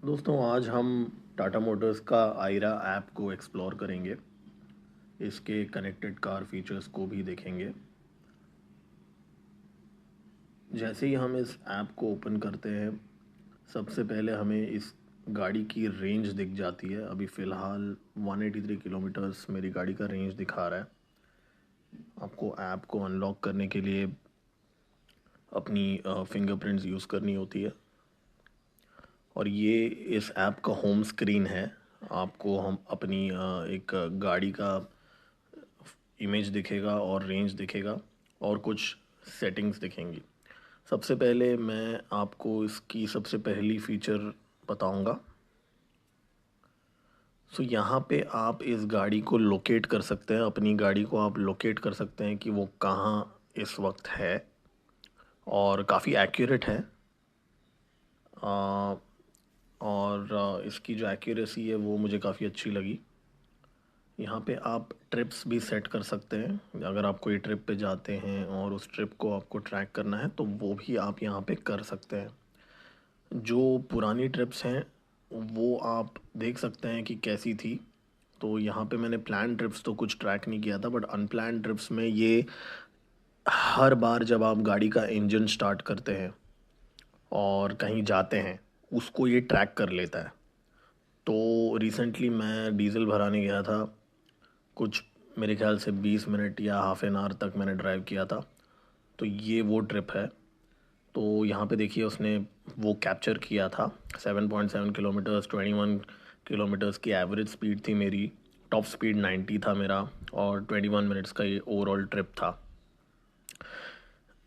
दोस्तों आज हम टाटा मोटर्स का आयरा ऐप को एक्सप्लोर करेंगे। इसके कनेक्टेड कार फीचर्स को भी देखेंगे। जैसे ही हम इस ऐप को ओपन करते हैं, सबसे पहले हमें इस गाड़ी की रेंज दिख जाती है। अभी फ़िलहाल 183 किलोमीटर्स मेरी गाड़ी का रेंज दिखा रहा है। आपको ऐप को अनलॉक करने के लिए अपनी फिंगरप्रिंट्स यूज़ करनी होती है और ये इस ऐप का होम स्क्रीन है। आपको हम अपनी एक गाड़ी का इमेज दिखेगा और रेंज दिखेगा और कुछ सेटिंग्स दिखेंगी। सबसे पहले मैं आपको इसकी सबसे पहली फ़ीचर बताऊंगा। यहाँ पे आप इस गाड़ी को लोकेट कर सकते हैं। अपनी गाड़ी को आप लोकेट कर सकते हैं कि वो कहाँ इस वक्त है और काफ़ी एक्यूरेट है। आ, और इसकी जो एक्यूरेसी है वो मुझे काफ़ी अच्छी लगी। यहाँ पे आप ट्रिप्स भी सेट कर सकते हैं। अगर आप कोई ट्रिप पे जाते हैं और उस ट्रिप को आपको ट्रैक करना है तो वो भी आप यहाँ पे कर सकते हैं। जो पुरानी ट्रिप्स हैं वो आप देख सकते हैं कि कैसी थी। तो यहाँ पे मैंने प्लान ट्रिप्स तो कुछ ट्रैक नहीं किया था, बट अनप्लान ट्रिप्स में ये हर बार जब आप गाड़ी का इंजन स्टार्ट करते हैं और कहीं जाते हैं उसको ये ट्रैक कर लेता है। तो रिसेंटली मैं डीज़ल भराने गया था। कुछ मेरे ख्याल से 20 मिनट या हाफ एन आवर तक मैंने ड्राइव किया था। तो ये वो ट्रिप है। तो यहाँ पे देखिए उसने वो कैप्चर किया था। 7.7 किलोमीटर्स, 21 किलोमीटर्स की एवरेज स्पीड थी मेरी। टॉप स्पीड 90 था मेरा और 21 मिनट्स का ये ओवरऑल ट्रिप था।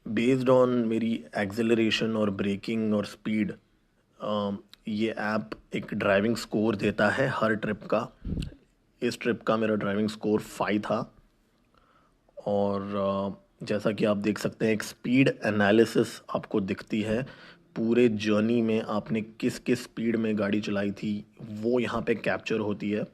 बेस्ड ऑन मेरी एक्सेलरेशन और ब्रेकिंग और स्पीड, ये ऐप एक ड्राइविंग स्कोर देता है हर ट्रिप का। इस ट्रिप का मेरा ड्राइविंग स्कोर 5 था। और जैसा कि आप देख सकते हैं एक स्पीड एनालिसिस आपको दिखती है। पूरे जर्नी में आपने किस किस स्पीड में गाड़ी चलाई थी वो यहाँ पे कैप्चर होती है।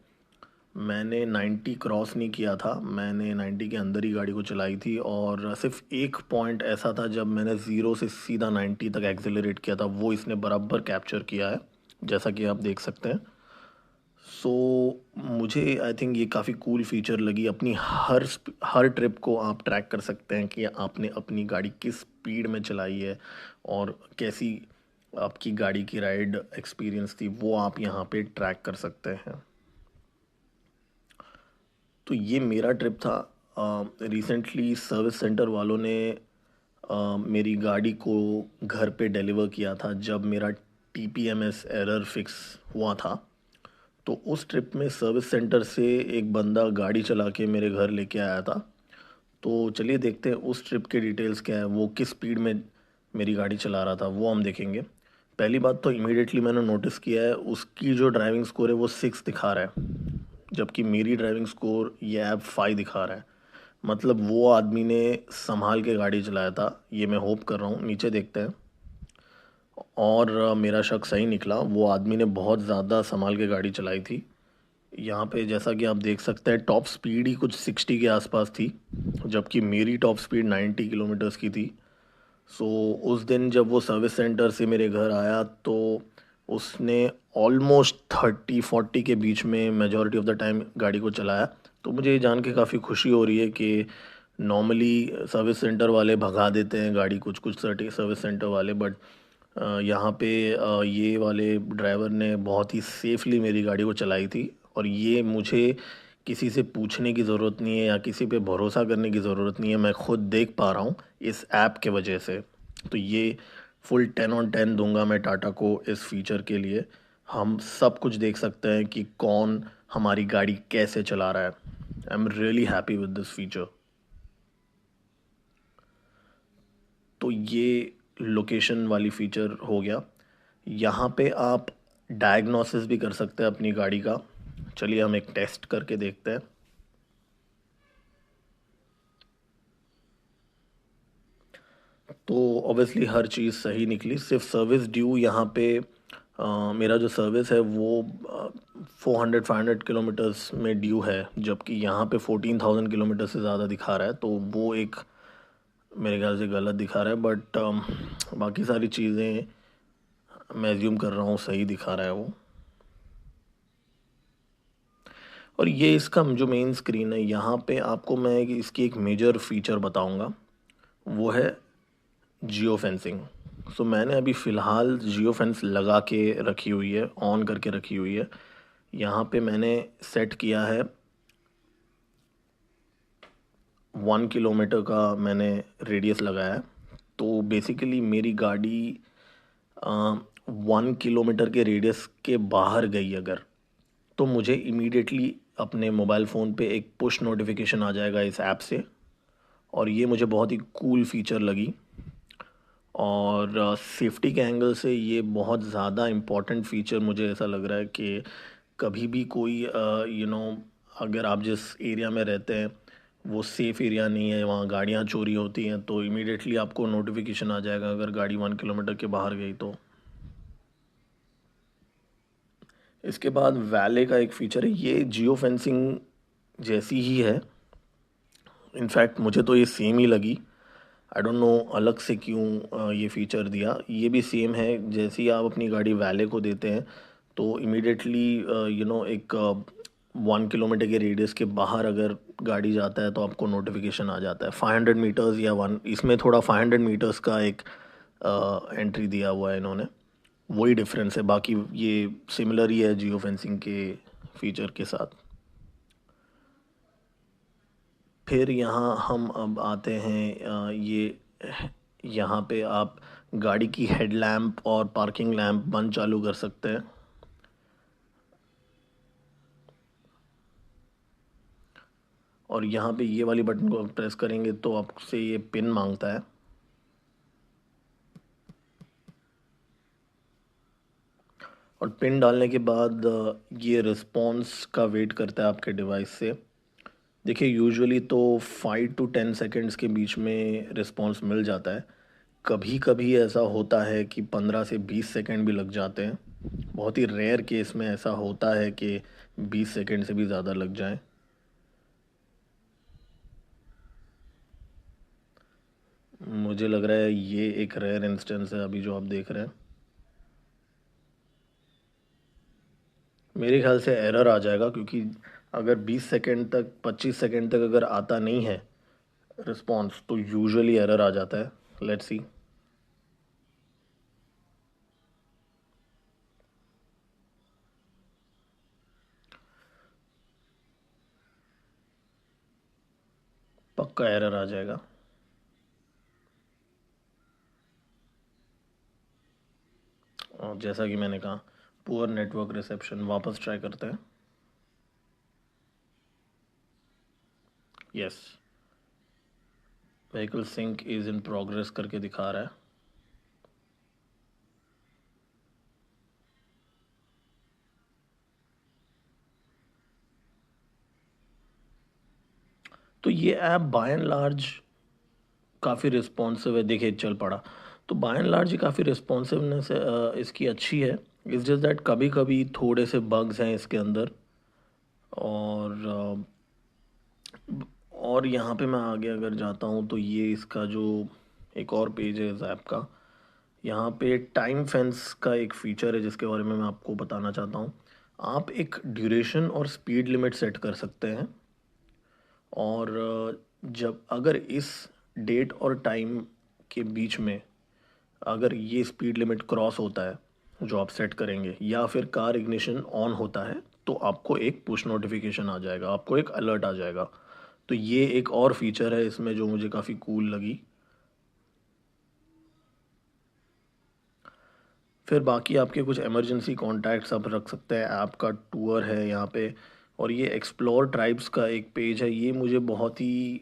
मैंने 90 क्रॉस नहीं किया था, मैंने 90 के अंदर ही गाड़ी को चलाई थी। और सिर्फ एक पॉइंट ऐसा था जब मैंने ज़ीरो से सीधा 90 तक एक्सेलरेट किया था, वो इसने बराबर कैप्चर किया है जैसा कि आप देख सकते हैं। सो मुझे आई थिंक ये काफ़ी कूल फीचर लगी। अपनी हर ट्रिप को आप ट्रैक कर सकते हैं कि आपने अपनी गाड़ी किस स्पीड में चलाई है और कैसी आपकी गाड़ी की राइड एक्सपीरियंस थी, वो आप यहाँ पे ट्रैक कर सकते हैं। तो ये मेरा ट्रिप था। रिसेंटली सर्विस सेंटर वालों ने मेरी गाड़ी को घर पे डिलीवर किया था जब मेरा TPMS एरर फिक्स हुआ था। तो उस ट्रिप में सर्विस सेंटर से एक बंदा गाड़ी चला के मेरे घर लेके आया था। तो चलिए देखते हैं उस ट्रिप के डिटेल्स क्या है, वो किस स्पीड में मेरी गाड़ी चला रहा था वो हम देखेंगे। पहली बात तो इमीडिएटली मैंने नोटिस किया है उसकी जो ड्राइविंग स्कोर है वो 6 दिखा रहा है, जबकि मेरी ड्राइविंग स्कोर ये ऐप 5 दिखा रहा है। मतलब वो आदमी ने संभाल के गाड़ी चलाया था, ये मैं होप कर रहा हूँ। नीचे देखते हैं। और मेरा शक सही निकला, वो आदमी ने बहुत ज़्यादा संभाल के गाड़ी चलाई थी। यहाँ पे जैसा कि आप देख सकते हैं टॉप स्पीड ही कुछ 60 के आसपास थी, जबकि मेरी टॉप स्पीड 90 किलोमीटर्स की थी। सो उस दिन जब वो सर्विस सेंटर से मेरे घर आया तो उसने ऑलमोस्ट 30-40 के बीच में मेजॉरिटी ऑफ द टाइम गाड़ी को चलाया। तो मुझे ये जान के काफ़ी खुशी हो रही है कि नॉर्मली सर्विस सेंटर वाले भगा देते हैं गाड़ी, कुछ कुछ सर्विस सेंटर वाले, बट यहाँ पे ये वाले ड्राइवर ने बहुत ही सेफली मेरी गाड़ी को चलाई थी। और ये मुझे किसी से पूछने की ज़रूरत नहीं है या किसी पे भरोसा करने की ज़रूरत नहीं है, मैं खुद देख पा रहा हूँ इस ऐप के वजह से। तो ये फुल 10/10 दूंगा मैं टाटा को इस फीचर के लिए। हम सब कुछ देख सकते हैं कि कौन हमारी गाड़ी कैसे चला रहा है। I am really happy with this feature. तो ये लोकेशन वाली फीचर हो गया। यहाँ पे आप डायग्नोसिस भी कर सकते हैं अपनी गाड़ी का। चलिए हम एक टेस्ट करके देखते हैं। तो ऑब्वियसली हर चीज़ सही निकली, सिर्फ सर्विस ड्यू यहाँ पे मेरा जो सर्विस है वो 400-500 किलोमीटर्स में ड्यू है, जबकि यहाँ पे 14,000 किलोमीटर से ज़्यादा दिखा रहा है। तो वो एक मेरे ख्याल से गलत दिखा रहा है, बट बाकी सारी चीज़ें मैं एज्यूम कर रहा हूँ सही दिखा रहा है वो। और ये इसका जो मेन स्क्रीन है, यहाँ पे आपको मैं इसकी एक मेजर फीचर बताऊंगा, वो है जियो फेंसिंग। सो मैंने अभी फ़िलहाल जियो फेंस लगा के रखी हुई है, ऑन करके रखी हुई है। यहाँ पे मैंने सेट किया है 1 किलोमीटर का, मैंने रेडियस लगाया है। तो बेसिकली मेरी गाड़ी 1 किलोमीटर के रेडियस के बाहर गई अगर, तो मुझे इमीडिएटली अपने मोबाइल फ़ोन पे एक पुश नोटिफिकेशन आ जाएगा इस ऐप से। और ये मुझे बहुत ही कूल फीचर लगी। और सेफ्टी के एंगल से ये बहुत ज़्यादा इम्पोर्टेंट फीचर मुझे ऐसा लग रहा है कि कभी भी कोई अगर आप जिस एरिया में रहते हैं वो सेफ़ एरिया नहीं है, वहाँ गाड़ियाँ चोरी होती हैं, तो इमीडिएटली आपको नोटिफिकेशन आ जाएगा अगर गाड़ी 1 किलोमीटर के बाहर गई तो। इसके बाद वैले का एक फ़ीचर है, ये जियो फेंसिंग जैसी ही है। इनफैक्ट मुझे तो ये सेम ही लगी। आई डोंट नो अलग से क्यों ये फ़ीचर दिया। ये भी सेम है, जैसे ही आप अपनी गाड़ी वैले को देते हैं तो इमीडिएटली एक 1 किलोमीटर के रेडियस के बाहर अगर गाड़ी जाता है तो आपको नोटिफिकेशन आ जाता है। 500 मीटर्स या वन, इसमें थोड़ा 500 मीटर्स का एक एंट्री दिया हुआ है इन्होंने। वही डिफरेंस है, बाकी ये सिमिलर ही है जियो फेंसिंग के फीचर के साथ। फिर यहाँ हम अब आते हैं ये यहाँ पे आप गाड़ी की हेडलैम्प और पार्किंग लैम्प बंद चालू कर सकते हैं। और यहाँ पे ये वाली बटन को प्रेस करेंगे तो आपसे ये पिन मांगता है। और पिन डालने के बाद ये रिस्पॉन्स का वेट करता है आपके डिवाइस से। देखिए यूजुअली तो 5 to 10 सेकेंड्स के बीच में रिस्पॉन्स मिल जाता है। कभी कभी ऐसा होता है कि 15 से 20 सेकेंड भी लग जाते हैं। बहुत ही रेयर केस में ऐसा होता है कि 20 सेकेंड से भी ज़्यादा लग जाए। मुझे लग रहा है ये एक रेयर इंस्टेंस है अभी जो आप देख रहे हैं। मेरे ख्याल से एरर आ जाएगा, क्योंकि अगर 20 सेकेंड तक 25 सेकेंड तक अगर आता नहीं है रिस्पॉन्स तो यूजुअली एरर आ जाता है। Let's see. पक्का एरर आ जाएगा। और जैसा कि मैंने कहा, पुअर नेटवर्क रिसेप्शन, वापस ट्राई करते हैं। Yes, vehicle sync is in progress करके दिखा रहा है। तो ये ऐप बाय एंड लार्ज काफ़ी रिस्पॉन्सिव है। देखिए चल पड़ा, तो बाय एंड लार्ज ये काफ़ी रिस्पॉन्सिवनेस इसकी अच्छी है। इट्स जस्ट दैट कभी कभी थोड़े से बग्स हैं इसके अंदर। और यहाँ पे मैं आगे अगर जाता हूँ तो ये इसका जो एक और पेज है इस ऐप का, यहाँ पे टाइम फेंस का एक फ़ीचर है जिसके बारे में मैं आपको बताना चाहता हूँ। आप एक ड्यूरेशन और स्पीड लिमिट सेट कर सकते हैं। और जब अगर इस डेट और टाइम के बीच में अगर ये स्पीड लिमिट क्रॉस होता है जो आप सेट करेंगे, या फिर कार इग्निशन ऑन होता है, तो आपको एक पुश नोटिफिकेशन आ जाएगा, आपको एक अलर्ट आ जाएगा। तो ये एक और फीचर है इसमें जो मुझे काफ़ी कूल लगी। फिर बाकी आपके कुछ इमरजेंसी कॉन्टैक्ट्स आप रख सकते हैं। ऐप का टूर है यहाँ पे। और ये एक्सप्लोर ट्राइब्स का एक पेज है, ये मुझे बहुत ही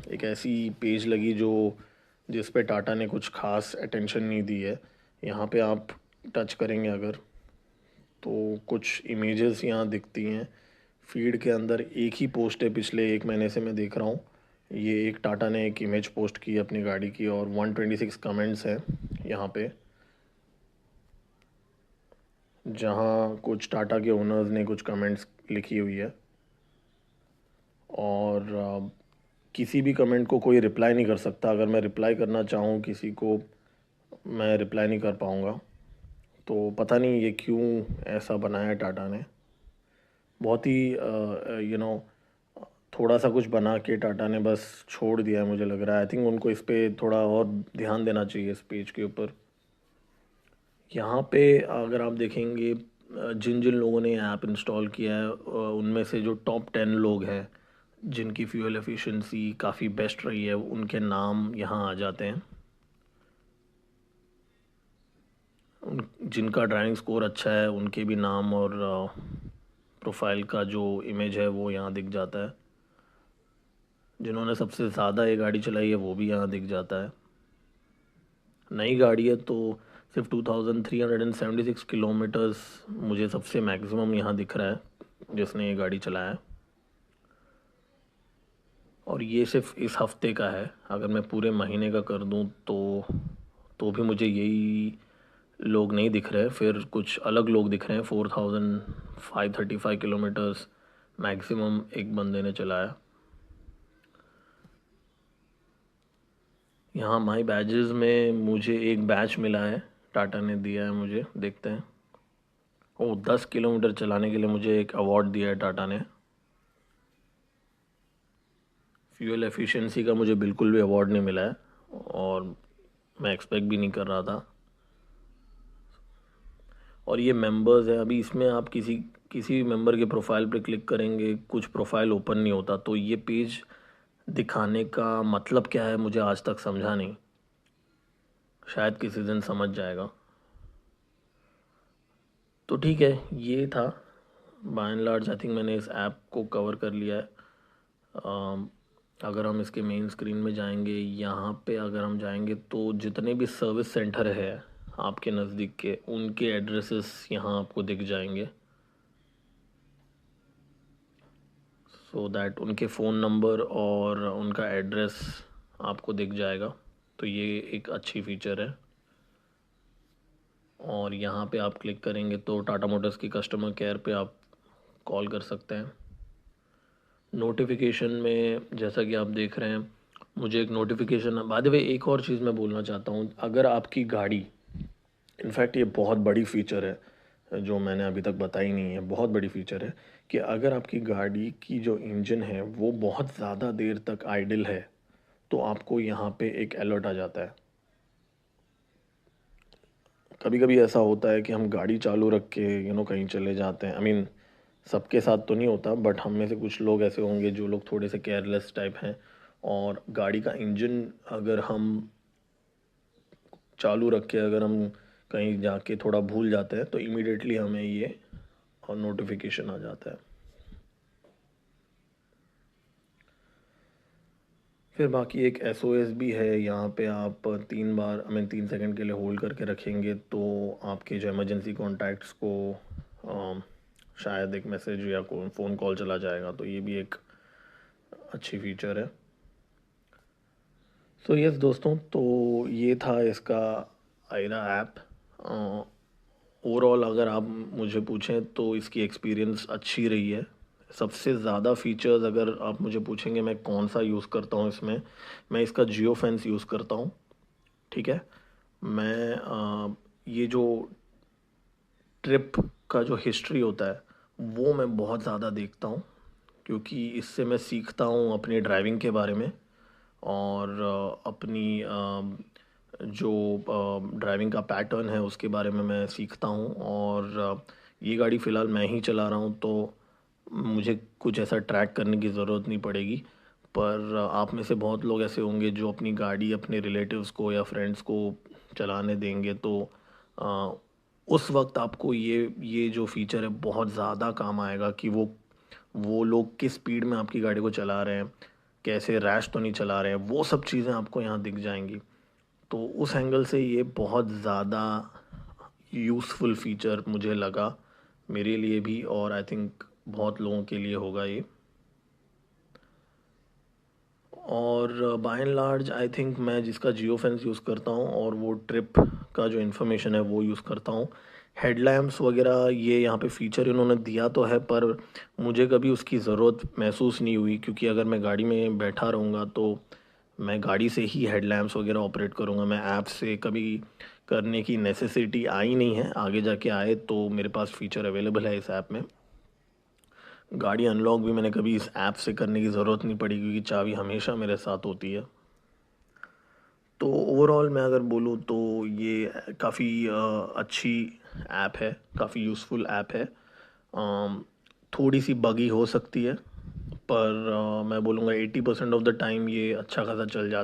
एक ऐसी पेज लगी जो जिस पे टाटा ने कुछ खास अटेंशन नहीं दी है। यहाँ पे आप टच करेंगे अगर, तो कुछ इमेजेस यहाँ दिखती हैं। फीड के अंदर एक ही पोस्ट है, पिछले 1 महीने से मैं देख रहा हूँ। ये एक टाटा ने एक इमेज पोस्ट की है अपनी गाड़ी की, और 126 कमेंट्स हैं यहाँ पे, जहाँ कुछ टाटा के ओनर्स ने कुछ कमेंट्स लिखी हुई है। और किसी भी कमेंट को कोई रिप्लाई नहीं कर सकता। अगर मैं रिप्लाई करना चाहूँ किसी को, मैं रिप्लाई नहीं कर पाऊँगा। तो पता नहीं ये क्यों ऐसा बनाया टाटा ने। बहुत ही थोड़ा सा कुछ बना के टाटा ने बस छोड़ दिया है, मुझे लग रहा है। आई थिंक उनको इस पे थोड़ा और ध्यान देना चाहिए इस पेज के ऊपर। यहाँ पे अगर आप देखेंगे जिन जिन लोगों ने ऐप इंस्टॉल किया है उनमें से जो टॉप 10 लोग हैं जिनकी फ्यूल एफिशिएंसी काफ़ी बेस्ट रही है, उनके नाम यहाँ आ जाते हैं। उन जिनका ड्राइविंग स्कोर अच्छा है उनके भी नाम और प्रोफाइल का जो इमेज है वो यहाँ दिख जाता है। जिन्होंने सबसे ज़्यादा ये गाड़ी चलाई है वो भी यहाँ दिख जाता है। नई गाड़ी है तो सिर्फ 2376 किलोमीटर्स मुझे सबसे मैक्सिमम यहाँ दिख रहा है जिसने ये गाड़ी चलाया है। और ये सिर्फ इस हफ्ते का है। अगर मैं पूरे महीने का कर दूँ तो भी मुझे यही लोग नहीं दिख रहे, फिर कुछ अलग लोग दिख रहे हैं। 4535 किलोमीटर्स मैक्सिमम एक बंदे ने चलाया। यहाँ माई बैजेस में मुझे एक बैच मिला है, टाटा ने दिया है मुझे, देखते हैं। 10 किलोमीटर चलाने के लिए मुझे एक अवार्ड दिया है टाटा ने। फ्यूल एफिशिएंसी का मुझे बिल्कुल भी अवार्ड नहीं मिला है और मैं एक्सपेक्ट भी नहीं कर रहा था। और ये मेंबर्स है, अभी इसमें आप किसी किसी मेंबर के प्रोफाइल पे क्लिक करेंगे, कुछ प्रोफाइल ओपन नहीं होता। तो ये पेज दिखाने का मतलब क्या है मुझे आज तक समझा नहीं, शायद किसी दिन समझ जाएगा। तो ठीक है, ये था by and large. I think मैंने इस ऐप को कवर कर लिया है। अगर हम इसके मेन स्क्रीन में जाएंगे, यहाँ पे अगर हम जाएंगे तो जितने भी सर्विस सेंटर है आपके नज़दीक के, उनके एड्रेसेस यहाँ आपको दिख जाएंगे। सो दैट उनके फ़ोन नंबर और उनका एड्रेस आपको दिख जाएगा। तो ये एक अच्छी फ़ीचर है। और यहाँ पे आप क्लिक करेंगे तो टाटा मोटर्स की कस्टमर केयर पे आप कॉल कर सकते हैं। नोटिफिकेशन में जैसा कि आप देख रहे हैं, मुझे एक नोटिफिकेशन, बाय द वे एक और चीज़ मैं बोलना चाहता हूँ। अगर आपकी गाड़ी, इनफैक्ट ये बहुत बड़ी फ़ीचर है जो मैंने अभी तक बताई नहीं है, बहुत बड़ी फ़ीचर है कि अगर आपकी गाड़ी की जो इंजन है वो बहुत ज़्यादा देर तक आइडल है तो आपको यहाँ पे एक अलर्ट आ जाता है। कभी कभी ऐसा होता है कि हम गाड़ी चालू रख के कहीं चले जाते हैं। आई मीन सबके साथ तो नहीं होता, बट हम में से कुछ लोग ऐसे होंगे जो लोग थोड़े से केयरलेस टाइप हैं, और गाड़ी का इंजन अगर हम चालू रख के अगर हम कहीं जाके थोड़ा भूल जाते हैं तो इमीडिएटली हमें ये और नोटिफिकेशन आ जाता है। फिर बाकी एक एसओएस भी है, यहाँ पे आप 3 बार, आई मीन 3 सेकंड के लिए होल्ड करके रखेंगे तो आपके जो इमरजेंसी कॉन्टैक्ट्स को शायद एक मैसेज या फ़ोन कॉल चला जाएगा। तो ये भी एक अच्छी फीचर है। सो यस दोस्तों, तो ये था इसका आयरा ऐप। ओवरऑल अगर आप मुझे पूछें तो इसकी एक्सपीरियंस अच्छी रही है। सबसे ज़्यादा फीचर्स अगर आप मुझे पूछेंगे मैं कौन सा यूज़ करता हूँ इसमें, मैं इसका जियो फेंस यूज़ करता हूँ। ठीक है, मैं ये जो ट्रिप का जो हिस्ट्री होता है वो मैं बहुत ज़्यादा देखता हूँ, क्योंकि इससे मैं सीखता हूँ अपनी ड्राइविंग के बारे में और अपनी जो ड्राइविंग का पैटर्न है उसके बारे में मैं सीखता हूँ। और ये गाड़ी फ़िलहाल मैं ही चला रहा हूँ तो मुझे कुछ ऐसा ट्रैक करने की ज़रूरत नहीं पड़ेगी। पर आप में से बहुत लोग ऐसे होंगे जो अपनी गाड़ी अपने रिलेटिव्स को या फ्रेंड्स को चलाने देंगे, तो अ, उस वक्त आपको ये जो फ़ीचर है बहुत ज़्यादा काम आएगा कि वो लोग किस स्पीड में आपकी गाड़ी को चला रहे हैं, कैसे रैश तो नहीं चला रहे हैं, वो सब चीज़ें आपको यहाँ दिख जाएंगी। तो उस एंगल से ये बहुत ज़्यादा यूज़फुल फ़ीचर मुझे लगा, मेरे लिए भी, और आई थिंक बहुत लोगों के लिए होगा ये। और by and large I think मैं जिसका जियो फेंस यूज़ करता हूँ और वो ट्रिप का जो इन्फॉर्मेशन है वो यूज़ करता हूँ। हेडलैम्प्स वगैरह ये यहाँ पे फ़ीचर इन्होंने दिया तो है, पर मुझे कभी उसकी ज़रूरत महसूस नहीं हुई, क्योंकि अगर मैं गाड़ी में बैठा रहूँगा तो मैं गाड़ी से ही हेडलैम्प्स वगैरह ऑपरेट करूँगा। मैं ऐप से कभी करने की नेसेसिटी आई नहीं है, आगे जाके आए तो मेरे पास फ़ीचर अवेलेबल है इस ऐप में। गाड़ी अनलॉक भी मैंने कभी इस ऐप से करने की ज़रूरत नहीं पड़ी क्योंकि चाबी हमेशा मेरे साथ होती है। तो ओवरऑल मैं अगर बोलूँ तो ये काफ़ी अच्छी ऐप है, काफ़ी यूज़फुल ऐप है। थोड़ी सी बगी हो सकती है, पर मैं बोलूँगा 80% ऑफ द टाइम ये अच्छा खासा चल जाता है।